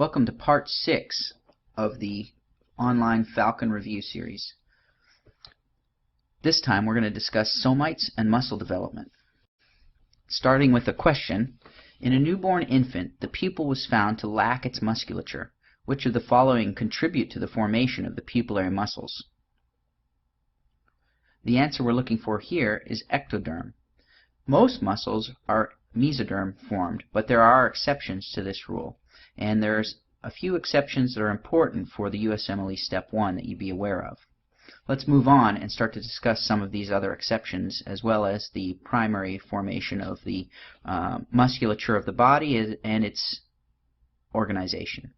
Welcome to part 6 of the online Falcon Review series. This time we're going to discuss somites and muscle development. Starting with a question, in a newborn infant, the pupil was found to lack its musculature. Which of the following contribute to the formation of the pupillary muscles? The answer we're looking for here is ectoderm. Most muscles are mesoderm formed, but there are exceptions to this rule. And there's a few exceptions that are important for the USMLE Step 1 that you be aware of. Let's move on and start to discuss some of these other exceptions, as well as the primary formation of the musculature of the body and its organization.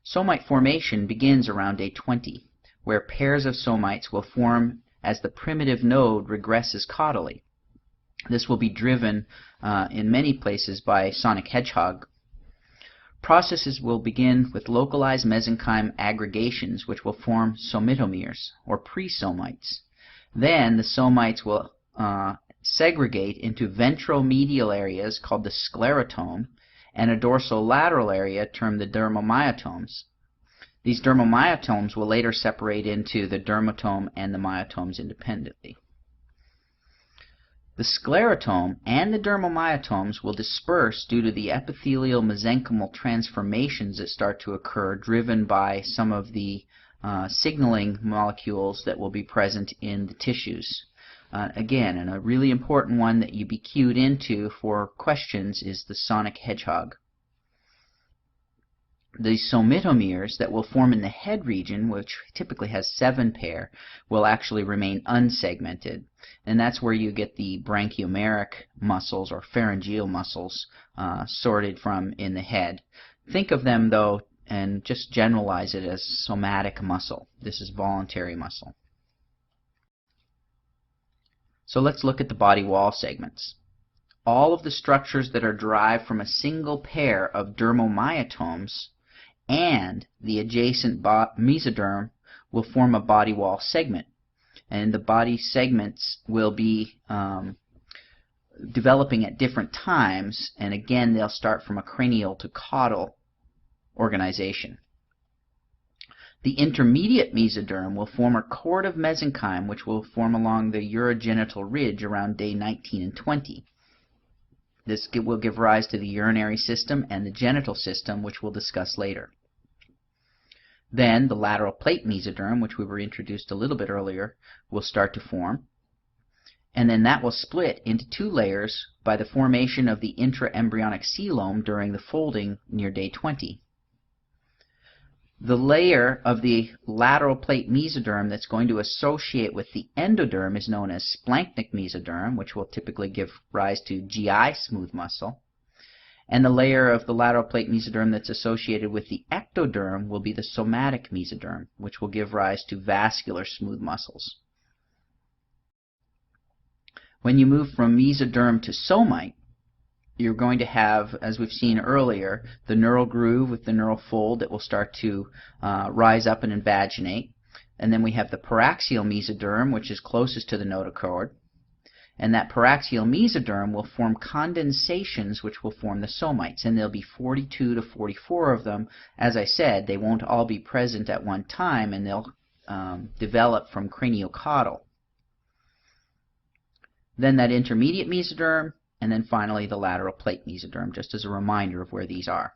Somite formation begins around day 20, where pairs of somites will form as the primitive node regresses caudally. This will be driven in many places by sonic hedgehog. Processes will begin with localized mesenchyme aggregations, which will form somitomeres, or pre-somites. Then the somites will segregate into ventromedial areas called the sclerotome and a dorsolateral area termed the dermomyotomes. These dermomyotomes will later separate into the dermatome and the myotomes independently. The sclerotome and the dermomyotomes will disperse due to the epithelial mesenchymal transformations that start to occur, driven by some of the signaling molecules that will be present in the tissues. Again, and a really important one that you be cued into for questions is the sonic hedgehog. The somitomeres that will form in the head region, which typically has 7 pair, will actually remain unsegmented. And that's where you get the branchiomeric muscles or pharyngeal muscles sorted from in the head. Think of them, though, and just generalize it as somatic muscle. This is voluntary muscle. So let's look at the body wall segments. All of the structures that are derived from a single pair of dermomyotomes and the adjacent mesoderm will form a body wall segment. And the body segments will be developing at different times, and again they'll start from a cranial to caudal organization. The intermediate mesoderm will form a cord of mesenchyme which will form along the urogenital ridge around day 19 and 20. This will give rise to the urinary system and the genital system, which we'll discuss later. Then the lateral plate mesoderm, which we were introduced a little bit earlier, will start to form. And then that will split into 2 layers by the formation of the intraembryonic coelom during the folding near day 20. The layer of the lateral plate mesoderm that's going to associate with the endoderm is known as splanchnic mesoderm, which will typically give rise to GI smooth muscle. And the layer of the lateral plate mesoderm that's associated with the ectoderm will be the somatic mesoderm, which will give rise to vascular smooth muscles. When you move from mesoderm to somite, you're going to have, as we've seen earlier, the neural groove with the neural fold that will start to rise up and invaginate. And then we have the paraxial mesoderm, which is closest to the notochord. And that paraxial mesoderm will form condensations which will form the somites. And there'll be 42 to 44 of them. As I said, they won't all be present at one time, and they'll develop from craniocaudal. Then that intermediate mesoderm, and then finally the lateral plate mesoderm, just as a reminder of where these are.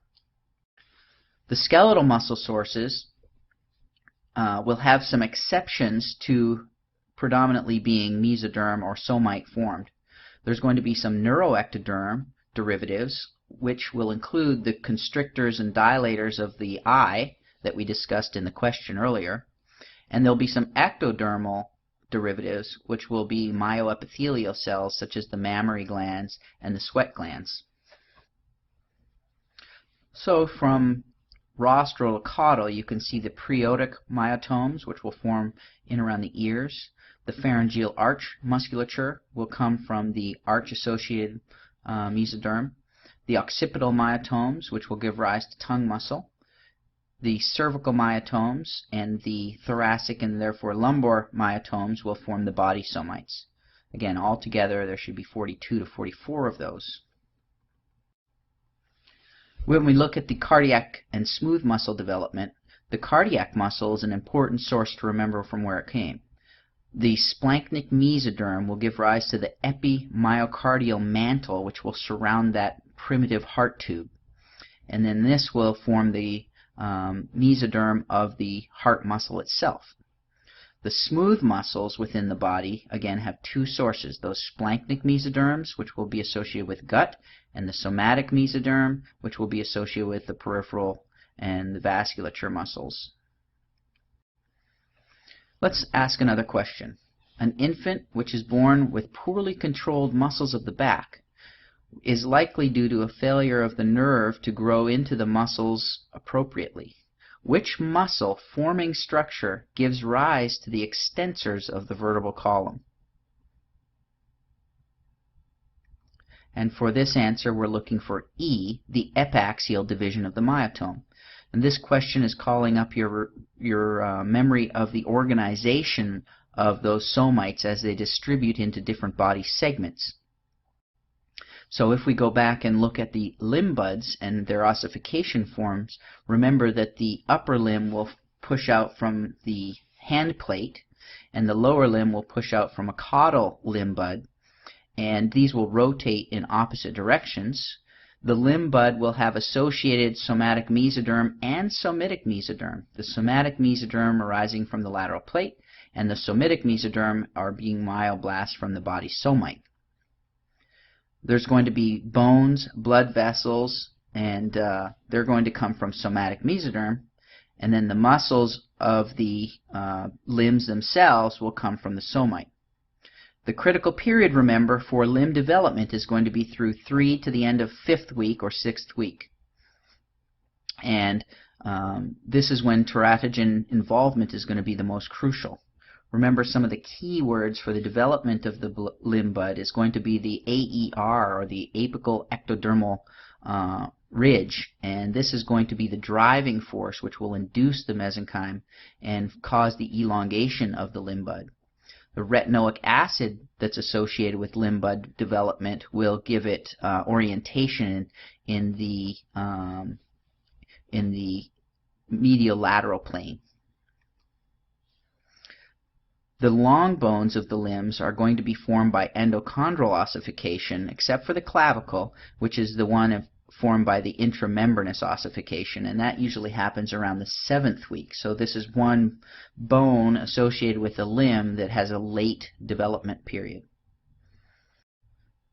The skeletal muscle sources will have some exceptions to predominantly being mesoderm or somite formed. There's going to be some neuroectoderm derivatives, which will include the constrictors and dilators of the eye that we discussed in the question earlier. And there'll be some ectodermal derivatives, which will be myoepithelial cells such as the mammary glands and the sweat glands. So from rostral to caudal, you can see the preotic myotomes, which will form in around the ears. The pharyngeal arch musculature will come from the arch-associated mesoderm. The occipital myotomes, which will give rise to tongue muscle. The cervical myotomes and the thoracic and therefore lumbar myotomes will form the body somites. Again, altogether there should be 42 to 44 of those. When we look at the cardiac and smooth muscle development, the cardiac muscle is an important source to remember from where it came. The splanchnic mesoderm will give rise to the epimyocardial mantle, which will surround that primitive heart tube. And then this will form the mesoderm of the heart muscle itself. The smooth muscles within the body, again, have two sources, those splanchnic mesoderms, which will be associated with gut, and the somatic mesoderm, which will be associated with the peripheral and the vasculature muscles. Let's ask another question. An infant which is born with poorly controlled muscles of the back is likely due to a failure of the nerve to grow into the muscles appropriately. Which muscle forming structure gives rise to the extensors of the vertebral column? And for this answer, we're looking for E, the epaxial division of the myotome. And this question is calling up your memory of the organization of those somites as they distribute into different body segments. So if we go back and look at the limb buds and their ossification forms, remember that the upper limb will push out from the hand plate, and the lower limb will push out from a caudal limb bud, and these will rotate in opposite directions. The limb bud will have associated somatic mesoderm and somitic mesoderm. The somatic mesoderm arising from the lateral plate, and the somitic mesoderm are being myoblasts from the body somite. There's going to be bones, blood vessels, and they're going to come from somatic mesoderm, and then the muscles of the limbs themselves will come from the somite. The critical period, remember, for limb development is going to be through 3 to the end of 5th week or 6th week. And this is when teratogen involvement is going to be the most crucial. Remember, some of the key words for the development of the limb bud is going to be the AER, or the apical ectodermal ridge, and this is going to be the driving force which will induce the mesenchyme and cause the elongation of the limb bud. The retinoic acid that's associated with limb bud development will give it orientation in the medial lateral plane. The long bones of the limbs are going to be formed by endochondral ossification, except for the clavicle, which is the one formed by the intramembranous ossification, and that usually happens around the 7th week. So this is one bone associated with a limb that has a late development period.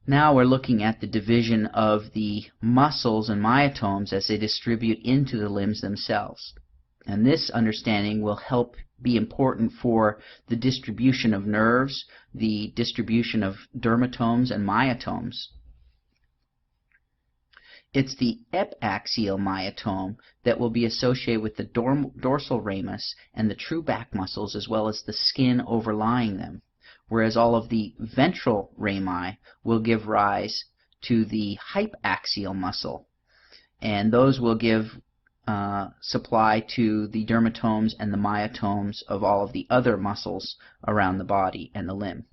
Now we're looking at the division of the muscles and myotomes as they distribute into the limbs themselves. And this understanding will help be important for the distribution of nerves, the distribution of dermatomes and myotomes. It's the epaxial myotome that will be associated with the dorsal ramus and the true back muscles, as well as the skin overlying them, whereas all of the ventral rami will give rise to the hypaxial muscle, and those will give supply to the dermatomes and the myotomes of all of the other muscles around the body and the limb.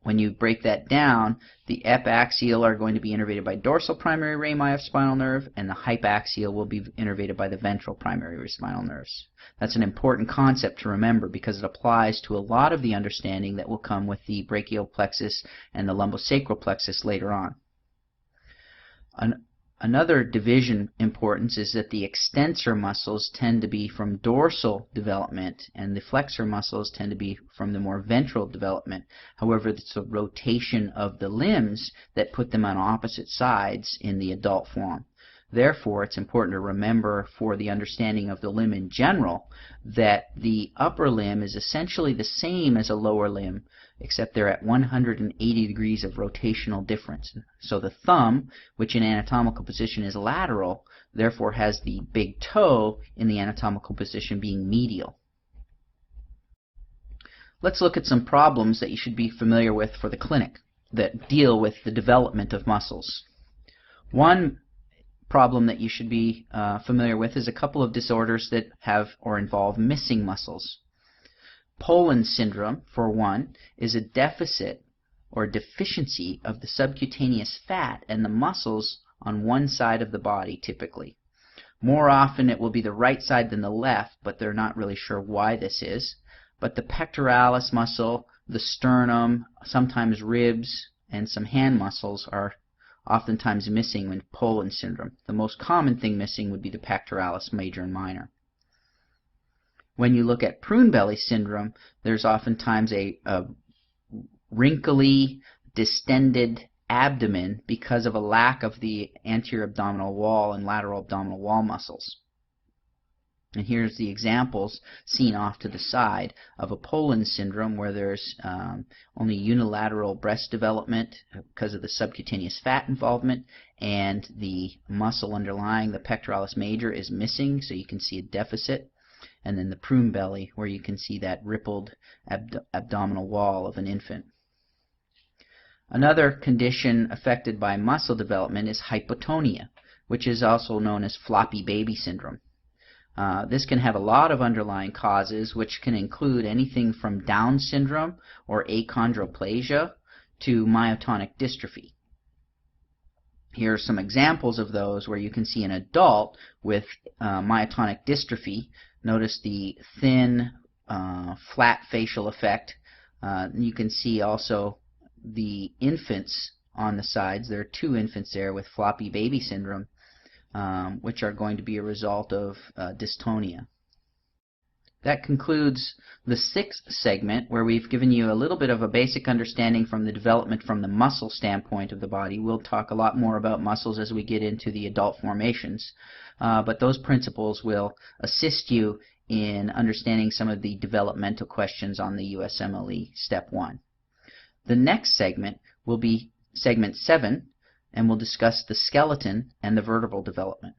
When you break that down, the epaxial are going to be innervated by dorsal primary rami of spinal nerve, and the hypaxial will be innervated by the ventral primary spinal nerves. That's an important concept to remember because it applies to a lot of the understanding that will come with the brachial plexus and the lumbosacral plexus later on. Another division importance is that the extensor muscles tend to be from dorsal development and the flexor muscles tend to be from the more ventral development. However, it's a rotation of the limbs that put them on opposite sides in the adult form. Therefore, it's important to remember for the understanding of the limb in general that the upper limb is essentially the same as a lower limb, except they're at 180 degrees of rotational difference. So the thumb, which in anatomical position is lateral, therefore has the big toe in the anatomical position being medial. Let's look at some problems that you should be familiar with for the clinic that deal with the development of muscles. One problem that you should be familiar with is a couple of disorders that have or involve missing muscles. Poland syndrome, for one, is a deficit or deficiency of the subcutaneous fat and the muscles on one side of the body typically. More often it will be the right side than the left, but they're not really sure why this is. But the pectoralis muscle, the sternum, sometimes ribs, and some hand muscles are oftentimes missing with Poland syndrome. The most common thing missing would be the pectoralis major and minor. When you look at prune belly syndrome, there's oftentimes a wrinkly, distended abdomen because of a lack of the anterior abdominal wall and lateral abdominal wall muscles. And here's the examples seen off to the side of a Poland syndrome where there's only unilateral breast development because of the subcutaneous fat involvement, and the muscle underlying the pectoralis major is missing, so you can see a deficit. And then the prune belly, where you can see that rippled abdominal wall of an infant. Another condition affected by muscle development is hypotonia, which is also known as floppy baby syndrome. This can have a lot of underlying causes, which can include anything from Down syndrome or achondroplasia to myotonic dystrophy. Here are some examples of those where you can see an adult with myotonic dystrophy. Notice the thin, flat facial effect. You can see also the infants on the sides. There are two infants there with floppy baby syndrome, which are going to be a result of dystonia. That concludes the sixth segment, where we've given you a little bit of a basic understanding from the development from the muscle standpoint of the body. We'll talk a lot more about muscles as we get into the adult formations, but those principles will assist you in understanding some of the developmental questions on the USMLE Step 1. The next segment will be segment 7, and we'll discuss the skeleton and the vertebral development.